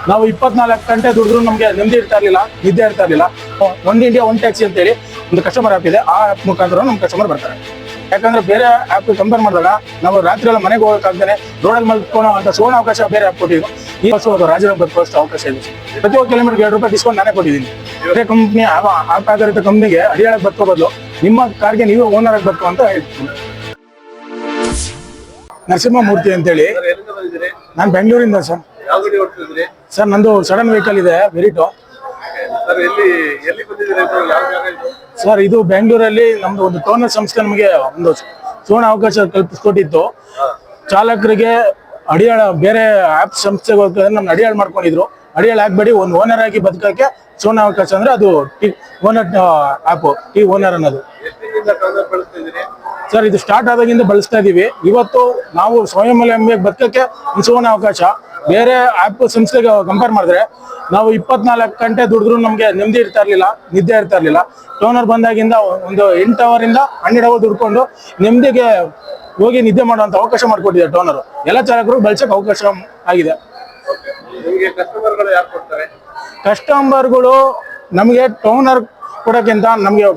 ನಾವು 24 ಗಂಟೆ ದುಡಿದ್ರು ನಮಗೆ ನೆಮ್ಮದಿ ಇರ್ತಾ ಇರಲಿಲ್ಲ, ನಿದ್ದೆ ಇರ್ತಾ ಇರಲಿಲ್ಲ. ಒಂದು ಇಂಡಿಯಾ ಒನ್ ಟ್ಯಾಕ್ಸಿ ಅಂತೇಳಿ ಒಂದು ಕಸ್ಟಮರ್ ಆ್ಯಪ್ ಇದೆ. ಆ ಆ್ಯಪ್ ಮುಖಾಂತರ ನಮ್ಮ ಕಸ್ಟಮರ್ ಬರ್ತಾರೆ. ಯಾಕಂದ್ರೆ ಬೇರೆ ಆ್ಯಪ್ ಕಂಪೇರ್ ಮಾಡಿದಾಗ ನಾವು ರಾತ್ರಿ ಎಲ್ಲ ಮನೆಗೆ ಹೋಗೋಕ್ಕಾಗ್ದೇ ರೋಡಲ್ಲಿ ಮಲ್ಕೊಳ್ಳೋ ಅಂತ ಸುವರ್ಣ ಅವಕಾಶ ಬೇರೆ ಆ್ಯಪ್ ಕೊಟ್ಟಿದ್ದು. ಈ ವರ್ಷ ರಾಜ್ಯದಲ್ಲಿ ಬದುಕುವಷ್ಟು ಅವಕಾಶ ಇದೆ. ಪ್ರತಿಯೊಂದು ಕಿಲೋಮೀಟರ್ಗೆ ₹2 ಡಿಸ್ಕೌಂಟ್ ನಾನೇ ಕೊಟ್ಟಿದ್ದೀನಿ. ಬೇರೆ ಕಂಪ್ನಿ ಆ್ಯಪ್ ಆಧಾರಿತ ಕಂಪ್ನಿಗೆ ಅಡಿಯಾಳಕ್ಕೆ ಬದುಕೋ ಬದಲು ನಿಮ್ಮ ಕಾರ್ಗೆ ನೀವು ಓನರ್ ಆಗಿ ಬದುಕು ಅಂತ ಹೇಳ್ತೀನಿ. ನರಸಿಂಹಮೂರ್ತಿ ಅಂತೇಳಿ, ನಾನು ಬೆಂಗಳೂರಿಂದ ಸರ್. ಸರ್ ನಂದು ಸಡನ್ ವೆಹಿಕಲ್ ಇದೆ, ಮೆರಿಟೋ. ಸರ್ ಇದು ಬೆಂಗಳೂರಲ್ಲಿ ನಮ್ದು ಒಂದು ಟೋನರ್ ಸಂಸ್ಥೆ ನಮಗೆ ಒಂದು ಸುವರ್ಣ ಅವಕಾಶ ಕಲ್ಪಿಸ್ಕೊಟ್ಟಿತ್ತು. ಚಾಲಕರಿಗೆ ಅಡಿಯಾಳ ಬೇರೆ ಆ್ಯಪ್ ಸಂಸ್ಥೆಗೆ ಹೋಗ್ತಾರೆ, ನಮ್ಗೆ ಅಡಿಯಾಳು ಮಾಡ್ಕೊಂಡಿದ್ರು. ಅಡಿಯಾಳು ಹಾಕ್ಬೇಡಿ, ಒಂದು ಓನರ್ ಆಗಿ ಬದುಕಕ್ಕೆ ಸುವರ್ಣ ಅವಕಾಶ ಅಂದ್ರೆ ಅದು ಓನರ್ ಆ್ಯಪ್ ಟಿ ಓನರ್ ಅನ್ನೋದು. ಸರ್ ಇದು ಸ್ಟಾರ್ಟ್ ಆದಾಗಿಂದ ಬಳಸ್ತಾ ಇದೀವಿ. ಇವತ್ತು ನಾವು ಸ್ವಾವಲಂಬಿಯಾಗಿ ಬದುಕಕ್ಕೆ ಸುವರ್ಣ ಅವಕಾಶ. ಬೇರೆ ಆ್ಯಪ್ ಸಂಸ್ಥೆಗೆ ಕಂಪೇರ್ ಮಾಡಿದ್ರೆ ನಾವು 24 ಗಂಟೆ ದುಡಿದ್ರು ನಮಗೆ ನೆಮ್ಮದಿ ಇರ್ತಾ ಇರಲಿಲ್ಲ, ನಿದ್ದೆ ಇರ್ತಾ ಇರಲಿಲ್ಲ. ಟೋನರ್ ಬಂದಾಗಿಂದ ಒಂದು 8 ಅವರಿಂದ 12 ಅವರ್ ದುಡ್ಕೊಂಡು ನೆಮ್ಮದಿಗೆ ಹೋಗಿ ನಿದ್ದೆ ಮಾಡುವಂತ ಅವಕಾಶ ಮಾಡಿಕೊಟ್ಟಿದೆ ಟೋನರ್. ಎಲ್ಲ ಚಾಲಕರು ಬಳಸಕ್ಕೆ ಅವಕಾಶ ಆಗಿದೆ. ಕಸ್ಟಮರ್ಗಳು ನಮಗೆ ಟೋನರ್ ಕೊಡೋಕ್ಕಿಂತ ನಮಗೆ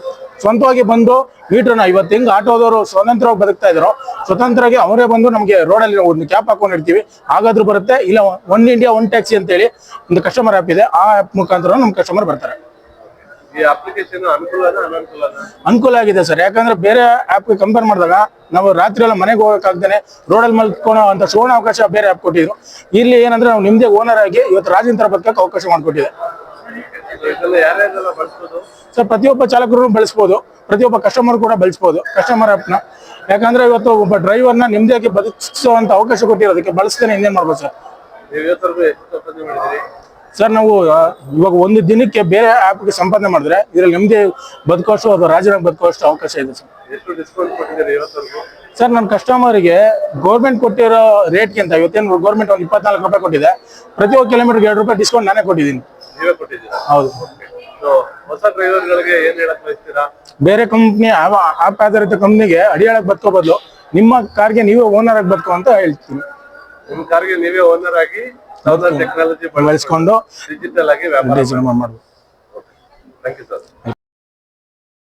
ಸ್ವಂತವಾಗಿ ಬಂದು ಮೀಟರ್ನ ಇವತ್ತು ಹೆಂಗ್ ಆಟೋದವರು ಸ್ವತಂತ್ರವಾಗಿ ಬದುಕ್ತಾ ಇದ್ರು, ಸ್ವತಂತ್ರವಾಗಿ ಅವರೇ ಬಂದು ನಮಗೆ ರೋಡಲ್ಲಿ ಒಂದು ಕ್ಯಾಪ್ ಹಾಕೊಂಡಿರ್ತೀವಿ, ಹಾಗಾದ್ರೂ ಬರುತ್ತೆ. ಇಲ್ಲ ಒನ್ ಇಂಡಿಯಾ ಒನ್ ಟ್ಯಾಕ್ಸಿ ಅಂತೇಳಿ ಒಂದು ಕಸ್ಟಮರ್ ಆ್ಯಪ್ ಇದೆ. ಆ ಆ್ಯಪ್ ಮುಖಾಂತರ ನಮ್ಮ ಕಸ್ಟಮರ್ ಬರ್ತಾರೆ. ಅನುಕೂಲ ಆಗಿದೆ ಸರ್. ಯಾಕಂದ್ರೆ ಬೇರೆ ಆ್ಯಪ್ಗೆ ಕಂಪೇರ್ ಮಾಡಿದಾಗ ನಾವು ರಾತ್ರಿ ಎಲ್ಲ ಮನೆಗೆ ಹೋಗೋಕ್ಕಾಗ್ದೇ ರೋಡಲ್ಲಿ ಮಲ್ಕೊಳ್ಳೋ ಅಂತ ಸುವರ್ಣ ಅವಕಾಶ ಬೇರೆ ಆ್ಯಪ್ ಕೊಟ್ಟಿದ್ರು. ಇಲ್ಲಿ ಏನಂದ್ರೆ ನಾವು ನಿಮ್ದೇ ಓನರ್ ಆಗಿ ಇವತ್ತು ರಾಜೇಂದ್ರ ಬದುಕಕ್ಕೆ ಅವಕಾಶ ಮಾಡಿಕೊಟ್ಟಿದೆ ಸರ್. ಪ್ರತಿಯೊಬ್ಬ ಚಾಲಕರು ಬಳಸ್ಬೋದು, ಪ್ರತಿಯೊಬ್ಬ ಕಸ್ಟಮರ್ ಕೂಡ ಬಳಸ್ಬೋದು ಕಸ್ಟಮರ್ ಆ್ಯಪ್ನ. ಯಾಕಂದ್ರೆ ಇವತ್ತು ಒಬ್ಬ ಡ್ರೈವರ್ನ ನಿಮ್ದಾಗಿ ಬದುಕಿಸುವಂತ ಅವಕಾಶ ಕೊಟ್ಟಿರೋದಕ್ಕೆ ಬಳಸ್ತೇನೆ. ಇನ್ನೇನು ಮಾಡ್ಬೋದು ಸರ್? ಸರ್ ನಾವು ಇವಾಗ ಒಂದು ದಿನಕ್ಕೆ ಬೇರೆ ಆ್ಯಪ್ಗೆ ಸಂಪಾದನೆ ಮಾಡಿದ್ರೆ ಇದರಲ್ಲಿ ನೆಮ್ಮದಿ ಬದುಕೋಷ್ಟು ಅಥವಾ ರಾಜ್ಯದಾಗ ಬದುಕೋಷ್ಟು ಅವಕಾಶ ಇದೆ ಸರ್. ಸರ್ ನನ್ನ ಕಸ್ಟಮರ್ಗೆ ಗೌರ್ಮೆಂಟ್ ಕೊಟ್ಟಿರೋ ರೇಟ್ಗಿಂತ ಇವತ್ತೇನು ಗೌರ್ಮೆಂಟ್ ಒಂದು ₹24 ಕೊಟ್ಟಿದೆ. ಪ್ರತಿಯೊಂದು ಕಿಲೋಮೀಟರ್ಗೆ ₹2 ಡಿಸ್ಕೌಂಟ್ ನಾನೇ ಕೊಟ್ಟಿದ್ದೀನಿ. ಹೌದು. ಹೊಸ ಡ್ರೈವರ್ಗಳಿಗೆ ಏನ್ ಹೇಳಕ್ ಬಯಸ್ತೀರಾ? ಬೇರೆ ಕಂಪ್ನಿ ಆ್ಯಪ್ ಆಧಾರಿತ ಕಂಪ್ನಿಗೆ ಅಡಿಯಾಳಕ್ಕೆ ಬದುಕೋ ಬದಲು ನಿಮ್ಮ ಕಾರ್ಗೆ ನೀವೇ ಓನರ್ ಆಗಿ ಬದುಕು ಅಂತ ಹೇಳ್ತೀನಿ. ನಿಮ್ಮ ಕಾರ್ಗೆ ನೀವೇ ಓನರ್ ಆಗಿ ಟೆಕ್ನಾಲಜಿ ಬಳಸ್ಕೊಂಡು ಡಿಜಿಟಲ್ ಆಗಿ ವ್ಯಾಪಾರ ಮಾಡ್ಬೋದು. Thank you sir.